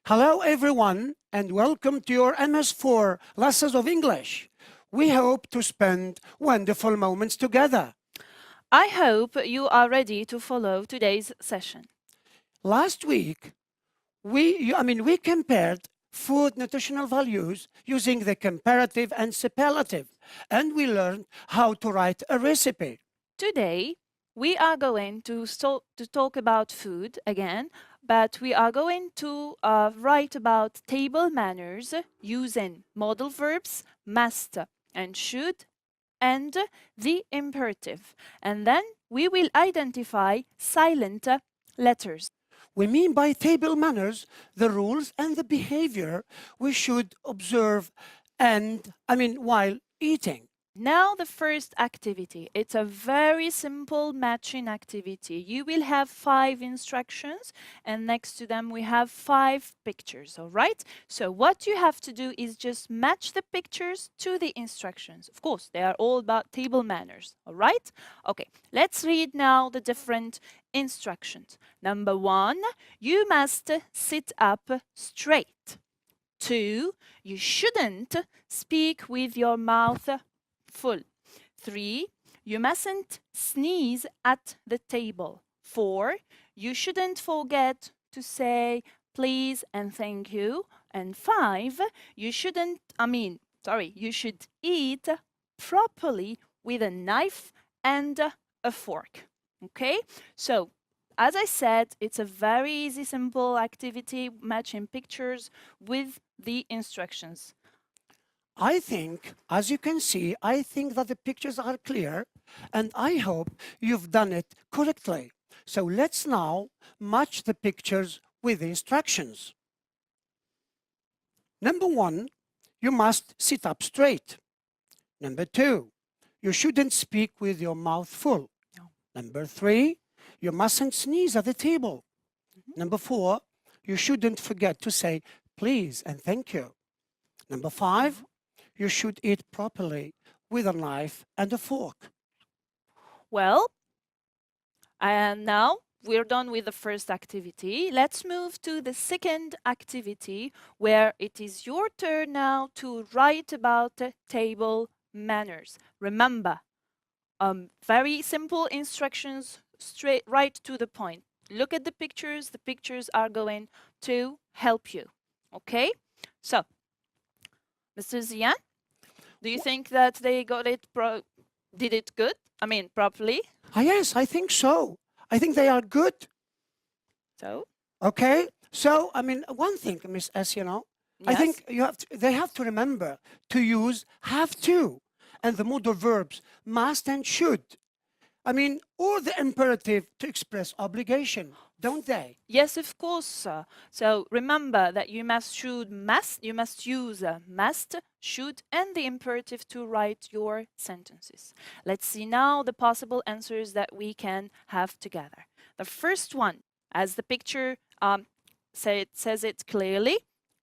Hello, everyone, and welcome to your MS4 Lessons of English. We hope to spend wonderful moments together. I hope you are ready to follow today's session. Last week, we compared food nutritional values using the comparative and superlative, and we learned how to write a recipe. Today, we are going to talk about food again, but we are going to write about table manners using modal verbs, must and should, and the imperative. And then we will identify silent letters. We mean by table manners the rules and the behavior we should observe while eating. Now the first activity. It's a very simple matching activity. You will have 5 instructions and next to them we have 5 pictures, all right? So what you have to do is just match the pictures to the instructions. Of course, they are all about table manners, all right? Okay, let's read now the different instructions. Number 1, you must sit up straight. 2, you shouldn't speak with your mouth full. 3, you mustn't sneeze at the table. 4, you shouldn't forget to say please and thank you. And 5, you should eat properly with a knife and a fork. Okay? So, as I said, it's a very easy, simple activity, matching pictures with the instructions. I think, as you can see, I think that the pictures are clear and I hope you've done it correctly. So let's now match the pictures with the instructions. Number 1, you must sit up straight. Number 2, you shouldn't speak with your mouth full. No. Number 3, you mustn't sneeze at the table. Number 4, you shouldn't forget to say please and thank you. Number 5, you should eat properly with a knife and a fork. Well, and now we're done with the first activity. Let's move to the second activity where it is your turn now to write about table manners. Remember, very simple instructions, straight right to the point. Look at the pictures are going to help you. Okay? So, Mr. Zian, do you think that they did it good? Properly? Yes, I think so. I think they are good. So, Okay. So, one thing, Miss S, I yes. think they have to remember to use have to and the modal verbs must and should. Or the imperative to express obligation, don't they? Yes, of course, sir. So remember that you must use must, should, and the imperative to write your sentences. Let's see now the possible answers that we can have together. The first one, as the picture says it clearly,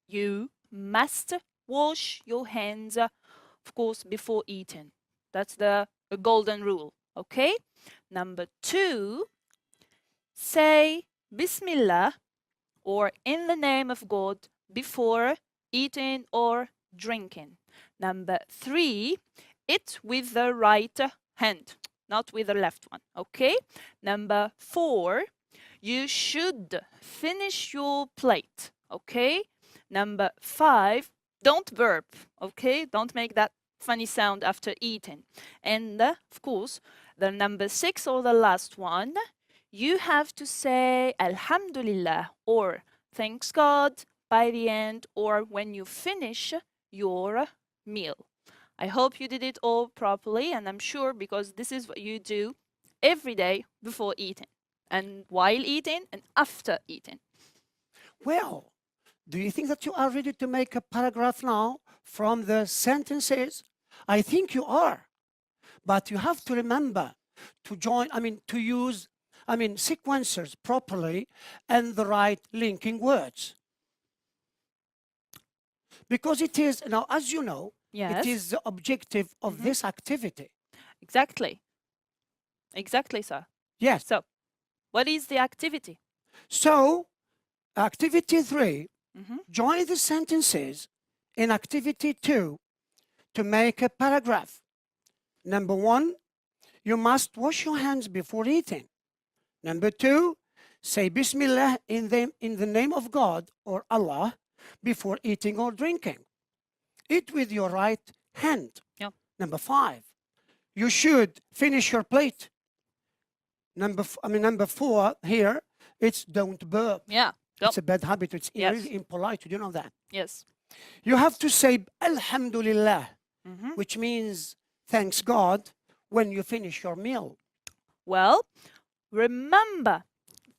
you must wash your hands, of course, before eating. That's the golden rule, okay? Number 2, say Bismillah or in the name of God before eating or drinking. Number 3, eat with the right hand, not with the left one, okay? Number 4, you should finish your plate, okay? Number 5, don't burp, okay? Don't make that funny sound after eating. And of course, the number 6 or the last one, you have to say Alhamdulillah or thanks God by the end or when you finish your meal. I hope you did it all properly, and I'm sure because this is what you do every day before eating and while eating and after eating. Well, do you think that you are ready to make a paragraph now from the sentences? I think you are. But you have to remember to use sequencers properly and the right linking words. Because it is, now, as you know, Yes. it is the objective of this activity. Exactly. Exactly, sir. Yes. So, what is the activity? So, activity 3, Join the sentences in activity 2 to make a paragraph. Number 1, you must wash your hands before eating. Number 2, say Bismillah in the name of God or Allah before eating or drinking. Eat with your right hand. Yeah. Number 5, you should finish your plate. Number 4 here, it's don't burp. Yeah. It's a bad habit. It's Yes. really impolite. Do you know that? Yes. You have to say Alhamdulillah, which means thanks God when you finish your meal. Well, remember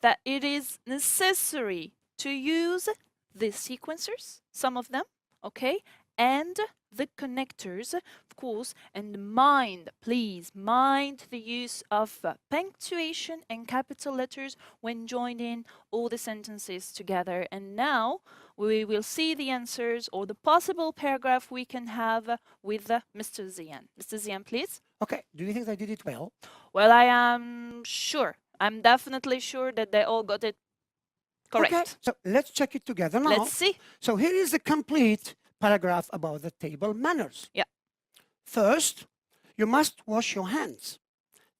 that it is necessary to use the sequencers, some of them, okay, and the connectors, of course, and mind, please, mind the use of punctuation and capital letters when joining all the sentences together. And now we will see the answers or the possible paragraph we can have with Mr. Zian. Mr. Zian, please. Okay, do you think I did it well? Well, I am sure. I'm definitely sure that they all got it correct. Okay, so let's check it together now. Let's see. So here is the complete paragraph about the table manners. Yeah. First, you must wash your hands.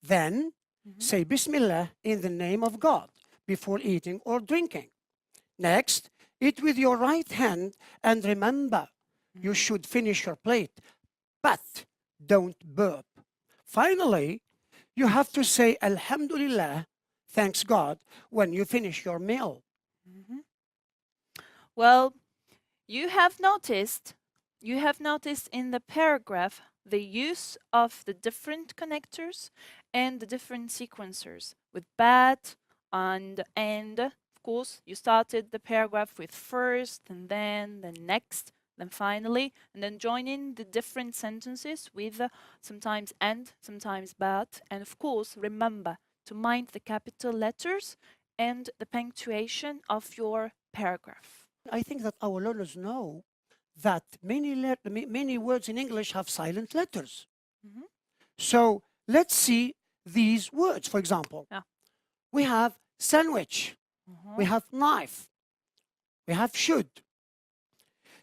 Then, say Bismillah in the name of God before eating or drinking. Next, eat with your right hand and remember, you should finish your plate, but don't burp. Finally, you have to say Alhamdulillah, thanks God, when you finish your meal. Well, you have noticed in the paragraph the use of the different connectors and the different sequencers with but and. Of course, you started the paragraph with first and then next, then finally, and then joining the different sentences with sometimes and, sometimes but, and of course, remember to mind the capital letters and the punctuation of your paragraph. I think that our learners know that many words in English have silent letters. So let's see these words. For example, Yeah. we have sandwich, we have knife, we have should.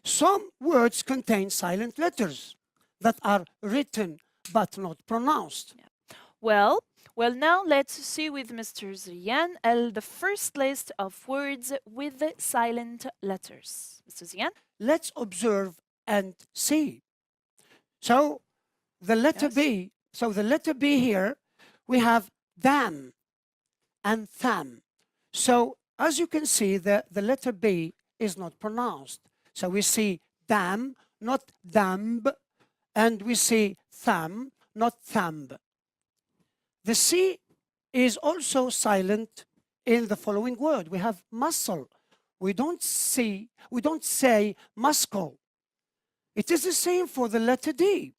Some words contain silent letters that are written but not pronounced. Well, now let's see with Mr. Zian the first list of words with the silent letters. Mr. Zian? Let's observe and see. So the letter Yes. B, here, we have dam and tham. So as you can see, the letter B is not pronounced. So we see dam, not damb, and we see tham, not thamb. The C is also silent in the following word. We have muscle. We don't say muscle. It is the same for the letter D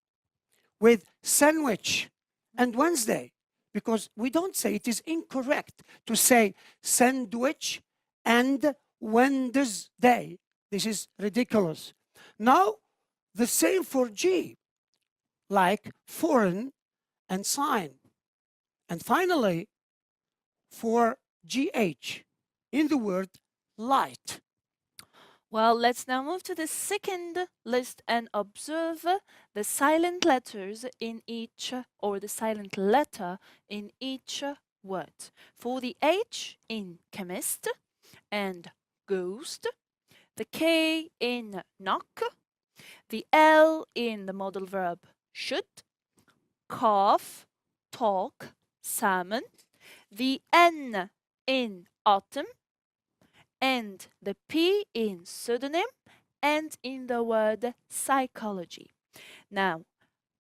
with sandwich and Wednesday, because we don't say, it is incorrect to say sandwich and Wednesday. This is ridiculous. Now, the same for G, like foreign and sign. And finally, for GH in the word light. Well, let's now move to the second list and observe the silent letters in each, or the silent letter in each word. For the H in chemist and ghost, the K in knock, the L in the modal verb should, cough, talk, salmon, the N in autumn, and the P in pseudonym, and in the word psychology. Now,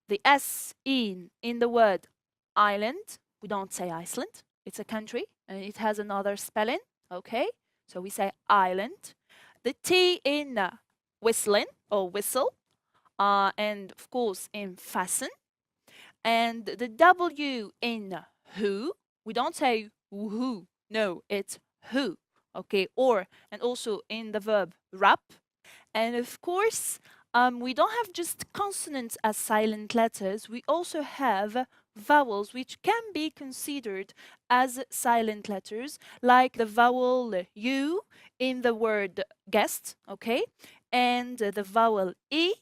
the S in the word island, we don't say Iceland, it's a country, and it has another spelling, okay? So we say island. The T in whistling, or whistle, and of course in fasten. And the W in who, we don't say who, no, it's who, okay? And also in the verb wrap. And of course, we don't have just consonants as silent letters. We also have vowels which can be considered as silent letters, like the vowel U in the word guest, okay, and the vowel E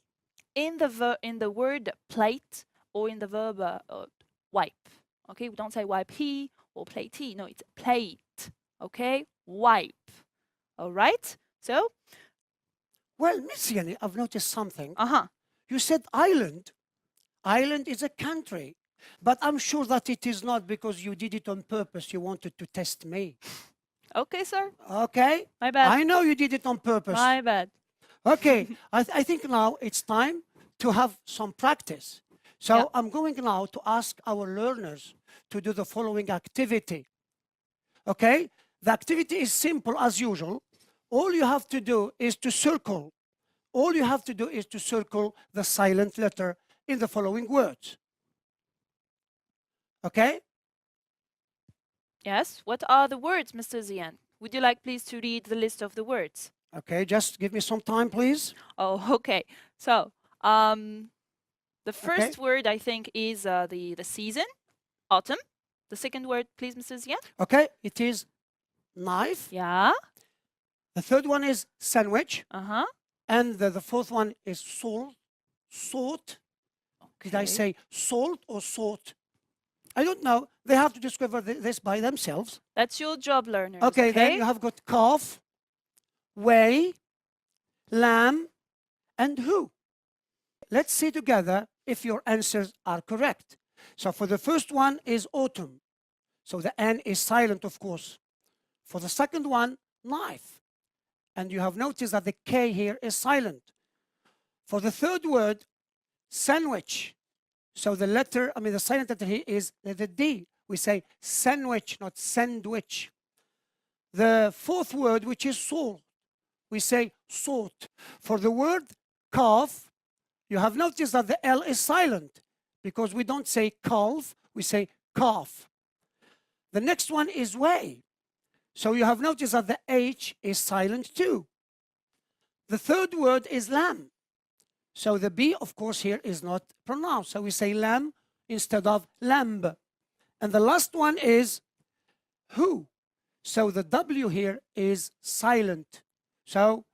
in the word plate or in the verb wipe. Okay, we don't say wipe he or plate he. No, it's plate. Okay, wipe. All right. So, Well, Miss Yanni, I've noticed something. uh-huh. You said island. Island is a country. But I'm sure that it is not because you did it on purpose. You wanted to test me. Okay, sir. Okay? My bad. I know you did it on purpose. My bad. Okay, I think now it's time to have some practice. So Yeah. I'm going now to ask our learners to do the following activity. Okay? The activity is simple as usual. All you have to do is to circle. All you have to do is to circle the silent letter in the following words. Okay? Yes. What are the words, Mr. Zian? Would you like please to read the list of the words? Okay, just give me some time, please. Oh, okay. So, the first word I think is the season, autumn. The second word, please, Mr. Zian. Okay, it is knife. Yeah. The third one is sandwich. Uh-huh. And the fourth one is salt. Salt. Did I Okay. say salt or salt? I don't know. They have to discover this by themselves. That's your job, learners. Okay, then you have got calf, way, lamb, and who. Let's see together if your answers are correct. So for the first one is autumn. So the N is silent, of course. For the second one, knife. And you have noticed that the K here is silent. For the third word, sandwich. So the silent letter here is the D. We say sandwich, not sandwich. The fourth word, which is salt, we say salt. For the word calf, you have noticed that the L is silent because we don't say calf, we say calf. The next one is way. So you have noticed that the H is silent too. The third word is lamb. So the B, of course, here is not pronounced. So we say lamb instead of lamb. And the last one is who. So the W here is silent. So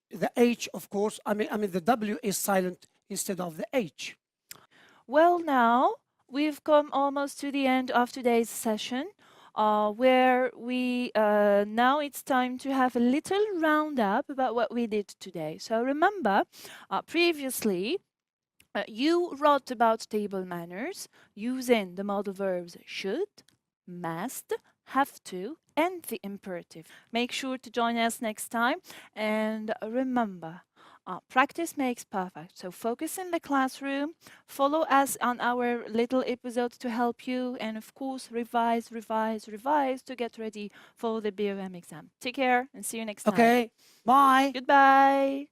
the H, of course, the W is silent instead of the H. Well, now we've come almost to the end of today's session, where we now it's time to have a little roundup about what we did today. So remember, previously you wrote about table manners using the modal verbs should, must, have to, and the imperative. Make sure to join us next time, and remember, practice makes perfect. So focus in the classroom, follow us on our little episodes to help you, and of course, revise to get ready for the BOM exam. Take care and see you next time. Okay, bye. Goodbye.